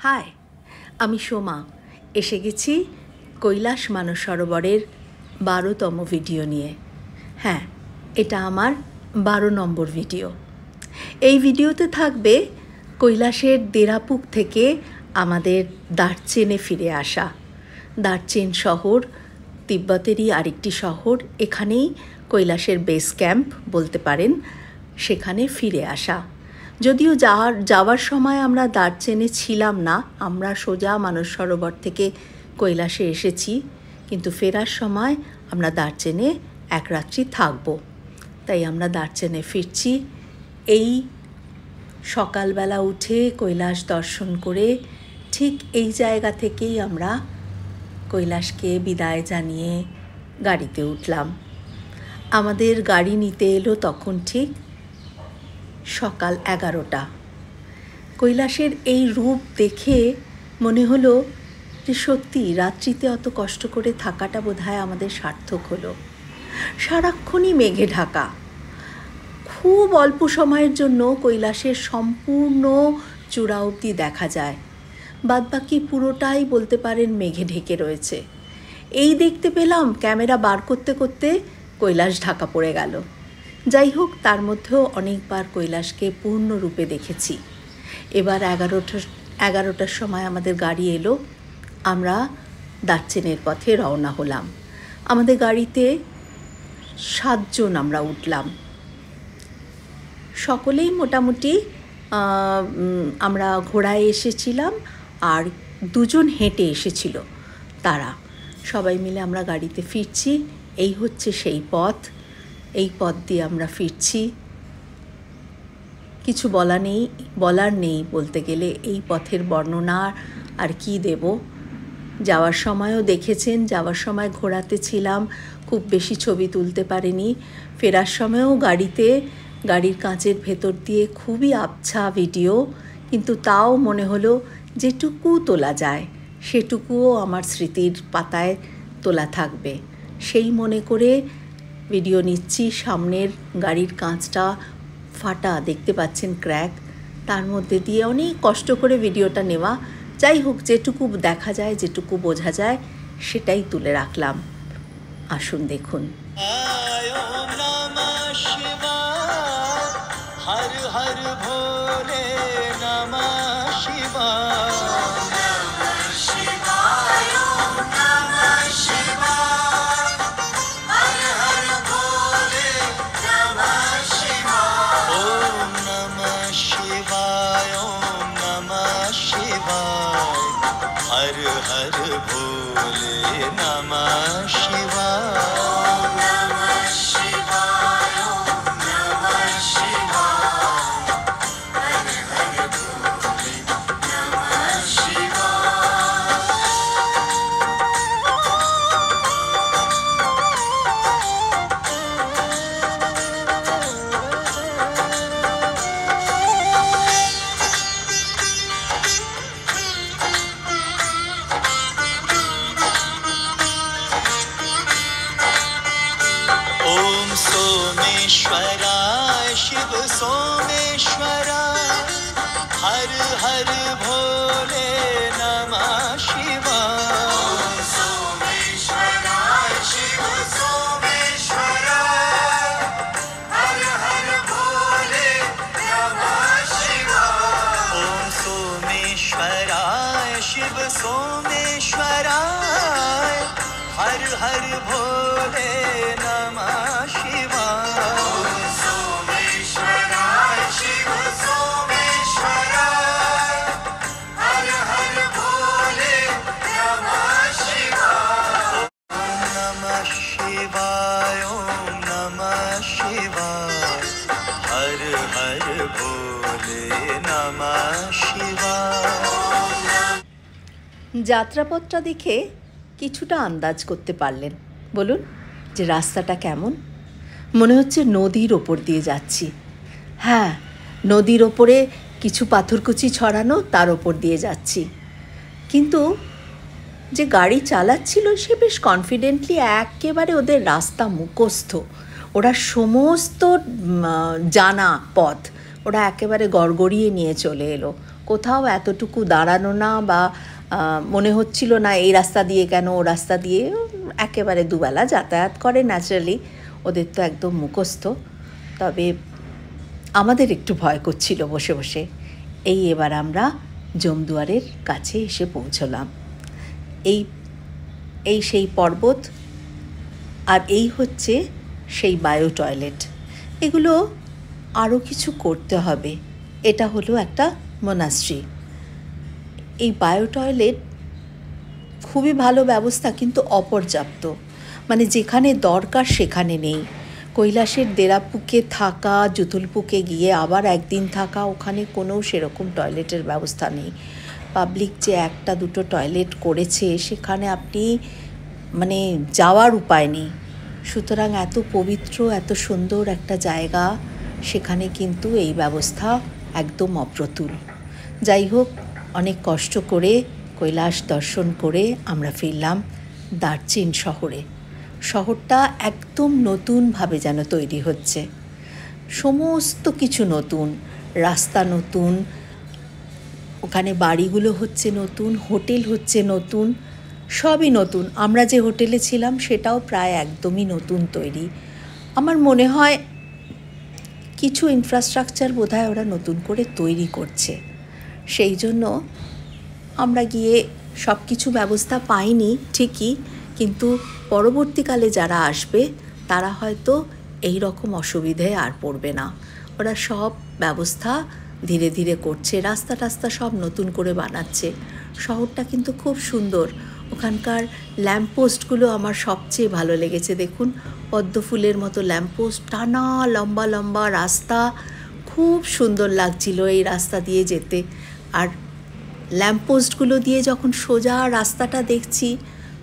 High, আমি সোমা এসে গেছি কৈলাস মানস সরোবরের 12তম ভিডিও নিয়ে। হ্যাঁ, এটা আমার 12 নম্বর ভিডিও। এই ভিডিওতে থাকবে কৈলাসের দেরাপুক থেকে আমাদের দার্চেনে ফিরে আসা। দার্চেন শহর তিব্বতেরই আরেকটি শহর, এখানেই কৈলাসের বেস ক্যাম্প বলতে পারেন, সেখানে ফিরে আসা। যদিও যাওয়ার সময় আমরা দার্চেনে ছিলাম না, আমরা সোজা মানস সরোবর থেকে কৈলাসে এসেছি, কিন্তু ফেরার সময় আমরা দার্চেনে এক রাত্রি থাকব। তাই আমরা দার্চেনে ফিরছি। এই সকালবেলা উঠে কৈলাস দর্শন করে ঠিক এই জায়গা থেকেই আমরা কৈলাসকে বিদায় জানিয়ে গাড়িতে উঠলাম। আমাদের গাড়ি নিতে এলো তখন ঠিক সকাল 11টা। কৈলাসের এই রূপ দেখে মনে হলো যে সত্যি রাত্রিতে অত কষ্ট করে থাকাটা বোধহয় আমাদের সার্থক হলো। সারাক্ষণই মেঘে ঢাকা। খুব অল্প সময়ের জন্য কৈলাসের সম্পূর্ণ চূড়া অবধি দেখা যায়, বাদবাকি পুরোটাই বলতে পারেন মেঘে ঢেকে রয়েছে। এই দেখতে পেলাম, ক্যামেরা বার করতে করতে কৈলাস ঢাকা পড়ে গেল। যাই হোক, তার মধ্যেও অনেকবার কৈলাসকে পূর্ণরূপে দেখেছি। এবার 11টার সময় আমাদের গাড়ি এলো, আমরা দার্চেনের পথে রওনা হলাম। আমাদের গাড়িতে 7 জন আমরা উঠলাম। সকলেই মোটামুটি আমরা ঘোড়ায় এসেছিলাম, আর 2 জন হেঁটে এসেছিল। তারা সবাই মিলে আমরা গাড়িতে ফিরছি। এই হচ্ছে সেই পথ, এই পথ দিয়ে আমরা ফিরছি। কিছু বলার নেই বলতে গেলে, এই পথের বর্ণনা আর কি দেব। যাওয়ার সময়ও দেখেছেন, যাওয়ার সময় ঘোড়াতে ছিলাম, খুব বেশি ছবি তুলতে পারিনি। ফেরার সময়ও গাড়ির কাঁচের ভেতর দিয়ে খুবই আবছা ভিডিও, কিন্তু তাও মনে হলো যেটুকু তোলা যায় সেটুকুও আমার স্মৃতির পাতায় তোলা থাকবে, সেই মনে করে ভিডিও নিচ্ছি। সামনের গাড়ির কাঁচটা ফাটা, দেখতে পাচ্ছেন ক্র্যাক, তার মধ্যে দিয়ে অনেক কষ্ট করে ভিডিওটা নেওয়া। যাই হোক, যেটুকু দেখা যায়, যেটুকু বোঝা যায় সেটাই তুলে রাখলাম। আসুন দেখুন। হর হর ভোলে নমঃ শিবায়। हर हर भोले नमः शिवाय। नमः शिवाय, नमः शिवाय। हर हर भोले नमः शिवाय। सोमेश्वराय शिव सोमेश्वराय, हर हर भोले नमः शिवाय। सोमेश्वराय शिव सोमेश्वराय, हर हर भोले नमः शिवाय। ओम सोमेश्वराय शिव सोमेश्वराय, हर हर भोले नमः शिवाय। सोमेश्वराय शिव सोमेश्वराय, हर हर भोले नमः शिवाय। ओम नमः शिवाय, ओम नमः शिवाय, हर हर भोले नमः शिवाय। যাত্রাপথটা দেখে কিছুটা আন্দাজ করতে পারলেন বলুন যে রাস্তাটা কেমন? মনে হচ্ছে নদীর ওপর দিয়ে যাচ্ছি। হ্যাঁ, নদীর ওপরে কিছু পাথরকুচি ছড়ানো, তার ওপর দিয়ে যাচ্ছি। কিন্তু যে গাড়ি চালাচ্ছিল সে বেশ কনফিডেন্টলি, একেবারে ওদের রাস্তা মুখস্থ, ওরা সমস্ত জানা পথ ওরা একেবারে গড়গড়িয়ে নিয়ে চলে এলো। কোথাও এতটুকু দাঁড়ানো না বা মনে হচ্ছিল না এই রাস্তা দিয়ে কেন ও রাস্তা দিয়ে, একেবারে দুবেলা যাতায়াত করে ন্যাচারালি, ওদের তো একদম মুখস্থ। তবে আমাদের একটু ভয় করছিল বসে বসে। এবার আমরা জমদুয়ারের কাছে এসে পৌঁছলাম। এই সেই পর্বত, আর এই হচ্ছে সেই বায়ো টয়লেট। এগুলো আরও কিছু করতে হবে। এটা হলো একটা মোনাস্ট্রি। এই বায়ো টয়লেট খুবই ভালো ব্যবস্থা, কিন্তু অপর্যাপ্ত, মানে যেখানে দরকার সেখানে নেই। কৈলাসের দেরাপুকে থাকা, জুতুলপুকে গিয়ে আবার একদিন থাকা, ওখানে কোনো সেরকম টয়লেটের ব্যবস্থা নেই। পাবলিক যে একটা দুটো টয়লেট করেছে সেখানে আপনি মানে যাওয়ার উপায় নেই। সুতরাং এত পবিত্র, এত সুন্দর একটা জায়গা, সেখানে কিন্তু এই ব্যবস্থা একদম অপ্রতুল। যাই হোক, অনেক কষ্ট করে কৈলাস দর্শন করে আমরা ফিরলাম দার্জিন শহরে। শহরটা একদম নতুনভাবে যেন তৈরি হচ্ছে, সমস্ত কিছু নতুন, রাস্তা নতুন, ওখানে বাড়িগুলো হচ্ছে নতুন, হোটেল হচ্ছে নতুন, সবই নতুন। আমরা যে হোটেলে ছিলাম সেটাও প্রায় একদমই নতুন তৈরি। আমার মনে হয় কিছু ইনফ্রাস্ট্রাকচার বোধহয় ওরা নতুন করে তৈরি করছে, সেই জন্য আমরা গিয়ে সব কিছু ব্যবস্থা পাইনি ঠিকই, কিন্তু পরবর্তীকালে যারা আসবে তারা হয়তো এই রকম অসুবিধায় আর পড়বে না। ওরা সব ব্যবস্থা ধীরে ধীরে করছে, রাস্তা টাস্তা সব নতুন করে বানাচ্ছে। শহরটা কিন্তু খুব সুন্দর। ওখানকার ল্যাম্পপোস্টগুলো আমার সবচেয়ে ভালো লেগেছে। দেখুন, পদ্ম ফুলের মতো ল্যাম্পপোস্ট, টানা লম্বা লম্বা রাস্তা, খুব সুন্দর লাগছিল এই রাস্তা দিয়ে যেতে। আর ল্যাম্পপোস্টগুলো দিয়ে যখন সোজা রাস্তাটা দেখছি,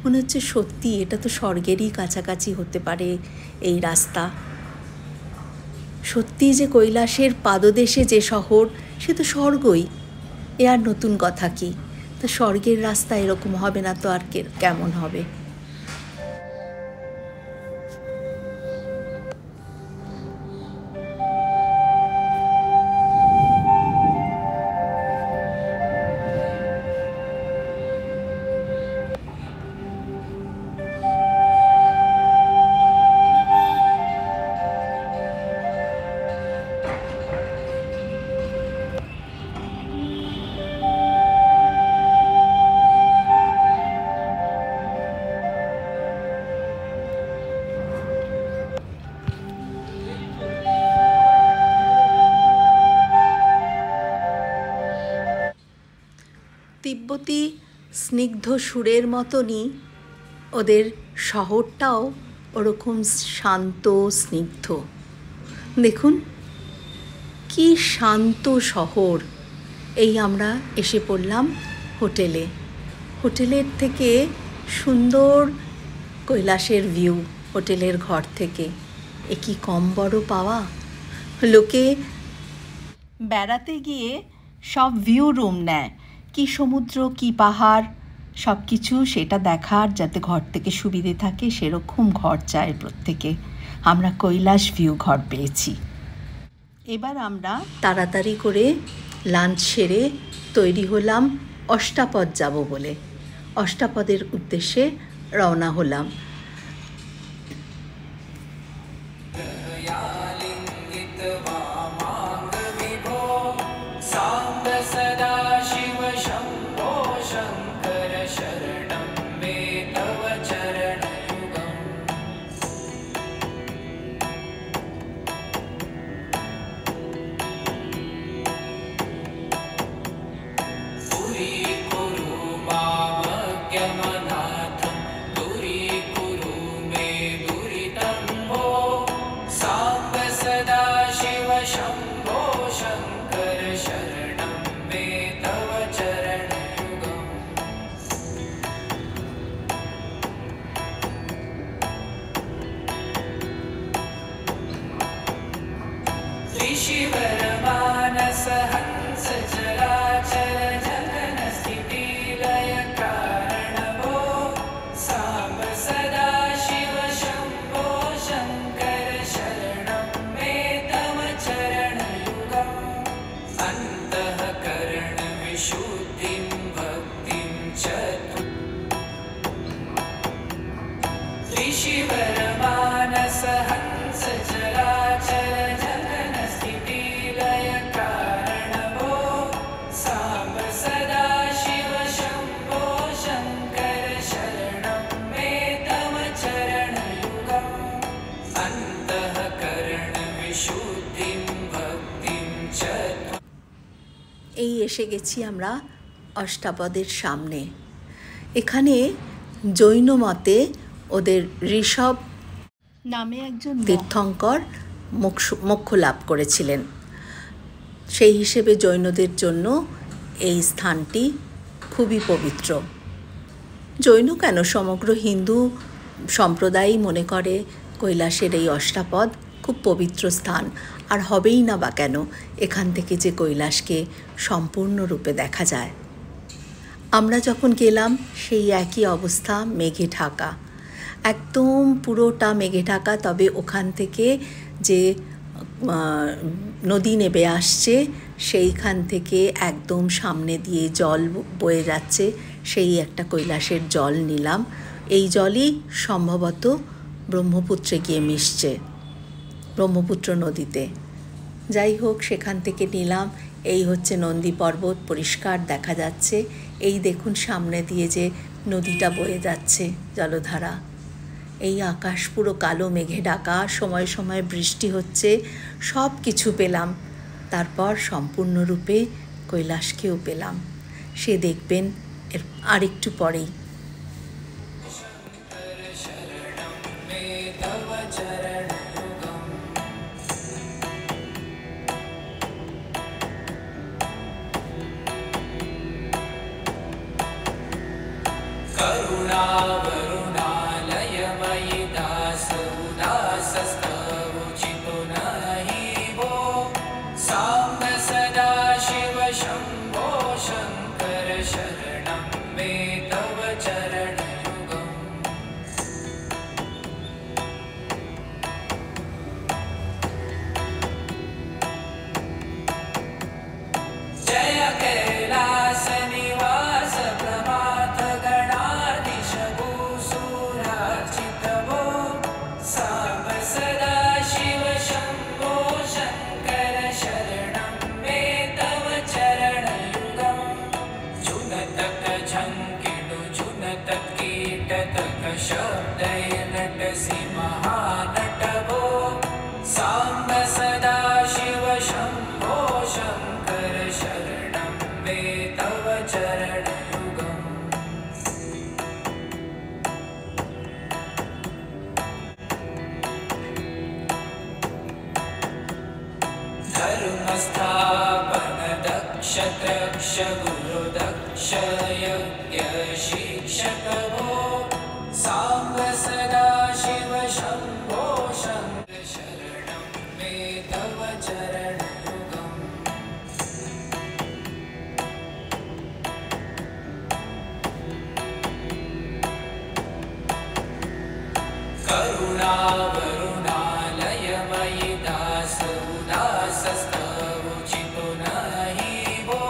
মনে হচ্ছে সত্যি এটা তো স্বর্গেরই কাছাকাছি হতে পারে এই রাস্তা। সত্যি যে কৈলাসের পাদদেশে যে শহর, সে তো স্বর্গই, এ আর নতুন কথা কি। তা স্বর্গের রাস্তা এরকম হবে না তো আর কেমন হবে। তিব্বতী স্নিগ্ধ সুরের মতনই ওদের শহরটাও ওরকম শান্ত স্নিগ্ধ। দেখুন কি শান্ত শহর। এই আমরা এসে পড়লাম হোটেলে। হোটেলের থেকে সুন্দর কৈলাসের ভিউ হোটেলের ঘর থেকে। এ কি কম বড় পাওয়া। লোকে বেড়াতে গিয়ে সব ভিউ রুম নেয়, কি সমুদ্র কি পাহাড় সব কিছু সেটা দেখার, যাতে ঘর থেকে সুবিধে থাকে সেরকম ঘর চায় প্রত্যেকে। আমরা কৈলাস ভিউ ঘর পেয়েছি। এবার আমরা তাড়াতাড়ি করে লাঞ্চ সেরে তৈরি হলাম অষ্টাপদ যাব বলে। অষ্টাপদের উদ্দেশ্যে রওনা হলাম। विशुद्धिं भक्तिं च ऋषिवरमानस हंस चराचर जगन स्थिति लय कारणभो साम्ब सदा शिव शम्भो शङ्कर शरणं मे तव चरणयुगम् अन्तःकरण विशुद्धिं भक्तिं च। এই এসে গেছি আমরা অষ্টাপদের সামনে। এখানে জৈন মতে ওদের ঋষভ নামে একজন তীর্থঙ্কর মোক্ষ লাভ করেছিলেন। সেই হিসেবে জৈনদের জন্য এই স্থানটি খুবই পবিত্র। জৈন কেন, সমগ্র হিন্দু সম্প্রদায়ই মনে করে কৈলাসের এই অষ্টাপদ খুব পবিত্র স্থান। আর হবেই না বা কেন, এখান থেকে যে কৈলাসকে সম্পূর্ণরূপে দেখা যায়। আমরা যখন গেলাম সেই একই অবস্থা, মেঘে ঢাকা, একদম পুরোটা মেঘে ঢাকা। তবে ওখান থেকে যে নদী নেমে আসছে সেইখান থেকে একদম সামনে দিয়ে জল বয়ে যাচ্ছে, সেই একটা কৈলাসের জল নিলাম। এই জলই সম্ভবত ব্রহ্মপুত্রে গিয়ে মিশছে, ব্রহ্মপুত্র নদীতে। যাই হোক, সেখান থেকে নিলাম। এই হচ্ছে নন্দী পর্বত, পরিষ্কার দেখা যাচ্ছে। এই দেখুন সামনে দিয়ে যে নদীটা বয়ে যাচ্ছে, জলধারা। এই আকাশ পুরো কালো মেঘে ঢাকা, সময় সময় বৃষ্টি হচ্ছে, সব কিছু পেলাম। তারপর সম্পূর্ণরূপে কৈলাসকেও পেলাম, সে দেখবেন এর আরেকটু পরেই। करुणावरुणालयमयि दासोदासस्तवोचितो नहि वो साम्ब सदा शिव शम्भो शङ्कर शरणं मे तव चरणयुगम् जय कैलास निवास प्रमाथ गणाधीश भूसुरार्चितवो साम्ब सदा शिव शम्भो शङ्कर शरणं मे तव चरणयुगम् झुनतक झङ्किणु झुनतक कीटतक शब्दय नटसि महानटवो साम्ब सदा शिव शम्भो शङ्कर शरणं मे तव चरणयुगम् धर्मस्थापन दक्ष त्रक्ष गुरुदक्ष यज्ञ शिक्षक वो साम्ब सदा शिव शम्भो शङ्कर शरणं मे तव चरणयुगम् करुणावरुणालयमयि दासोदासस्तवोचितो नहि वो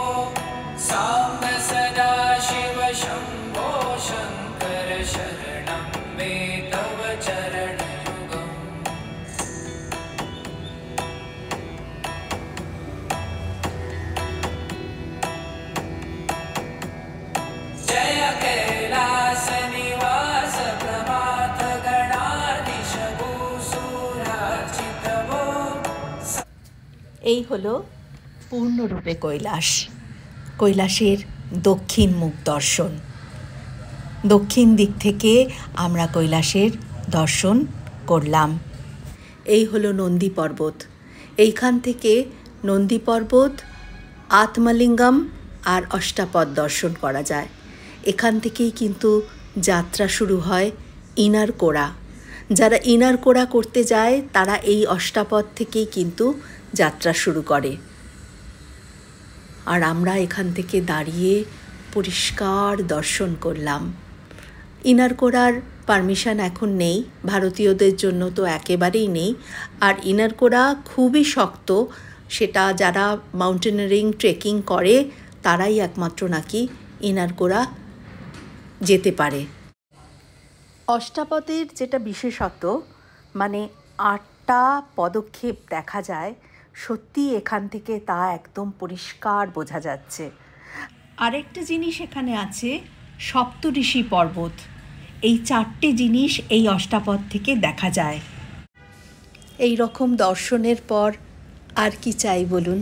साम्ब सदा शिव शम्भो शङ्कर शरणं मे तव चरणयुगम् जय कैलास निवास प्रमाथ गणाधीश भूसुरार्चितवो এই হলো পূর্ণরূপে কৈলাস, কৈলাসের দক্ষিণ মুখ দর্শন। দক্ষিণ দিক থেকে আমরা কৈলাসের দর্শন করলাম। এই হলো নন্দী পর্বত। এইখান থেকে নন্দী পর্বত, আত্মলিঙ্গম আর অষ্টাপদ দর্শন করা যায়। এখান থেকেই কিন্তু যাত্রা শুরু হয় ইনারকোড়া। যারা ইনারকোড়া করতে যায় তারা এই অষ্টাপদ থেকেই কিন্তু যাত্রা শুরু করে। আর আমরা এখান থেকে দাঁড়িয়ে পরিষ্কার দর্শন করলাম। ইনারকোড়ার পারমিশন এখন নেই, ভারতীয়দের জন্য তো একেবারেই নেই। আর ইনারকোড়া খুবই শক্ত, সেটা যারা মাউন্টেনারিং ট্রেকিং করে তারাই একমাত্র নাকি ইনারগোড়া যেতে পারে। অষ্টাপদের যেটা বিশেষত্ব, মানে 8টা পদক্ষেপ দেখা যায়, সত্যি এখান থেকে তা একদম পরিষ্কার বোঝা যাচ্ছে। আরেকটা জিনিস এখানে আছে, সপ্তঋষি পর্বত। এই 4টে জিনিস এই অষ্টাপদ থেকে দেখা যায়। এই রকম দর্শনের পর আর কি চাই বলুন?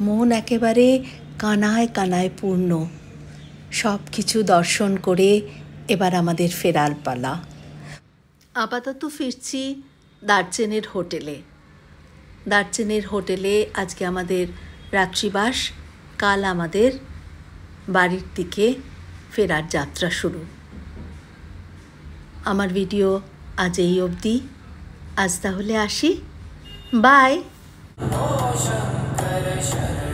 মন একেবারে কানায় কানায় পূর্ণ। সব কিছু দর্শন করে এবার আমাদের ফেরার পালা। আপাতত ফিরছি দার্চেনের হোটেলে। দার্চেনের হোটেলে আজকে আমাদের রাত্রিবাস, কাল আমাদের বাড়ির দিকে ফেরার যাত্রা শুরু। আমার ভিডিও আজ এই অবধি। আজ তাহলে আসি, বাই। शंकर शरण